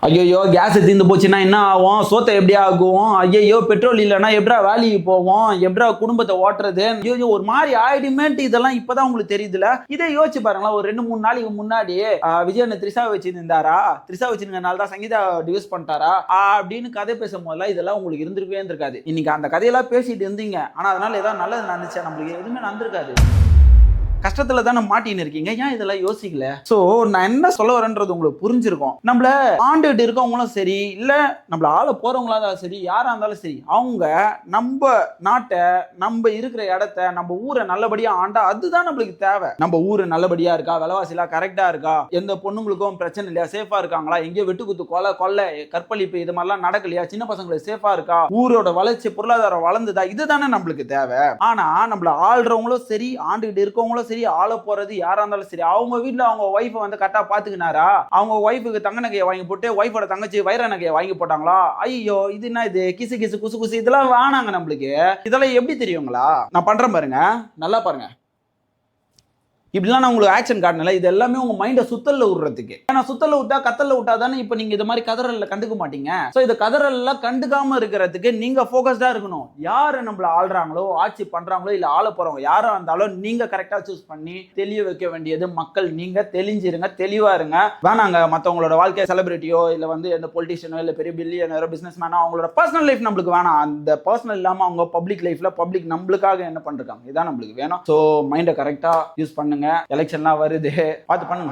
ஐயோ கேஸ் தீர்ந்து போச்சுன்னா என்ன ஆகும், சோத்தை எப்படி ஆகும், ஐயோ பெட்ரோல் இல்லைன்னா எப்படா வேலைக்கு போவோம், எப்படா குடும்பத்தை ஓட்டுறது, ஐயோ ஒரு மாதிரி ஆயிடுமேட்டு இதெல்லாம் இப்பதான் உங்களுக்கு தெரியுதுல. இதை யோசிச்சு பாருங்களா, ஒரு 2-3 நாளைக்கு முன்னாடி விஜய் த்ரிஷா வச்சிருந்தாரா, த்ரிஷா வச்சிருந்தனால தான் சங்கீதா டிவோர்ஸ் பண்ணிட்டாரா அப்படின்னு கதை பேசும் போதெல்லாம் இதெல்லாம் உங்களுக்கு இருந்திருக்கவே இருந்திருக்காது. இன்னைக்கு அந்த கதையெல்லாம் பேசிட்டு இருந்தீங்க, ஆனா அதனால ஏதாவது நல்லது நடந்துச்சா, நம்மளுக்கு எதுவுமே நடந்திருக்காது. கஷ்டத்துல தானே மாட்டின்னு இருக்கீங்க, ஏன் இதெல்லாம் யோசிக்கல? சோ நான் என்ன சொல்ல வரேன்றது உங்களுக்கு புரிஞ்சிருக்கும். நம்மள ஆண்டுகிட்டு இருக்கவங்களும் சரி, இல்ல நம்மள ஆள போறவங்களா இருந்தாலும் சரி, யாரா இருந்தாலும் சரி, அவங்க நம்ம நாட்டை, நம்ம இருக்கிற இடத்த, நம்ம ஊரை நல்லபடியா ஆண்டா அதுதான் நம்மளுக்கு தேவை. நம்ம ஊரு நல்லபடியா இருக்கா, விலைவாசிலாம் கரெக்டா இருக்கா, எந்த பொண்ணுங்களுக்கும் பிரச்சனை இல்லையா, சேஃபா இருக்காங்களா, எங்கேயோ வெட்டுக்குத்து கொலை கற்பழிப்பு இது மாதிரிலாம் நடக்கலையா, சின்ன பசங்களுக்கு சேஃபா இருக்கா, ஊரோட வளர்ச்சி பொருளாதாரம் வளர்ந்துதா, இதுதானே நம்மளுக்கு தேவை. ஆனா நம்மள ஆள்றவங்களும் சரி, ஆண்டுகிட்டு இருக்கவங்களும் சரி, ஆள போறது யாரா இருந்தாலும் சரி, அவங்க வீட்டுல அவங்க ஒய்ஃபை வந்து கரெக்டா பாத்துக்கினாரா, அவங்க ஒய்ஃபுக்கு தங்க நகையை வாங்கி போட்டு ஒய்ஃபோட தங்கச்சி வைர நகையை வாங்கி போட்டாங்களா, ஐயோ இது என்ன இது, கிசு கிசு குசு குசு இதெல்லாம் வேணாங்க நம்மளுக்கு. இதெல்லாம் எப்படி தெரியுங்களா, நான் பண்றேன் பாருங்க, நல்லா பாருங்க. இப்படிலாம் நான் உங்களுக்கு ஆக்ஷன் காட்டல, இது எல்லாமே உங்க மைண்ட சுத்தல்ல விடுறதுக்கு. ஏன்னா சுத்தல்ல விட்டா கத்தல்ல விட்டா தானே இப்ப நீங்க இது மாதிரி கதறல்ல கண்டுக்க மாட்டீங்க. சோ இது கதறல்ல கண்டுக்காம இருக்கிறதுக்கு நீங்க போக்கஸ்டா இருக்கணும். யாரு நம்மள ஆள்றாங்களோ, ஆட்சி பண்றாங்களோ, இல்ல ஆள போறவங்க யாரா இருந்தாலும் நீங்க கரெக்டா சூஸ் பண்ணி தெளிய வைக்க வேண்டியது மக்கள். நீங்க தெளிஞ்சிருங்க, தெளிவா இருங்க. வேணாங்க மத்தவங்களோட வாழ்க்கை செலிபிரிட்டியோ இல்ல வந்து எந்த பொலிட்டிஷியனோ இல்ல பெரிய பில்லியனரோ பிசினஸ் மேனோ அவங்களோட பர்சனல் லைஃப் நம்மளுக்கு வேணாம். அந்த பர்சனல் இல்லாம அவங்க பப்ளிக் லைஃப்ல பப்ளிக் நம்மளுக்காக என்ன பண்றாங்க, இதான் நம்மளுக்கு வேணும். சோ மைண்ட கரெக்டா யூஸ் பண்ணுங்க. எலெக்ஷன்லாம் வருது, பார்த்து பண்ணுங்க.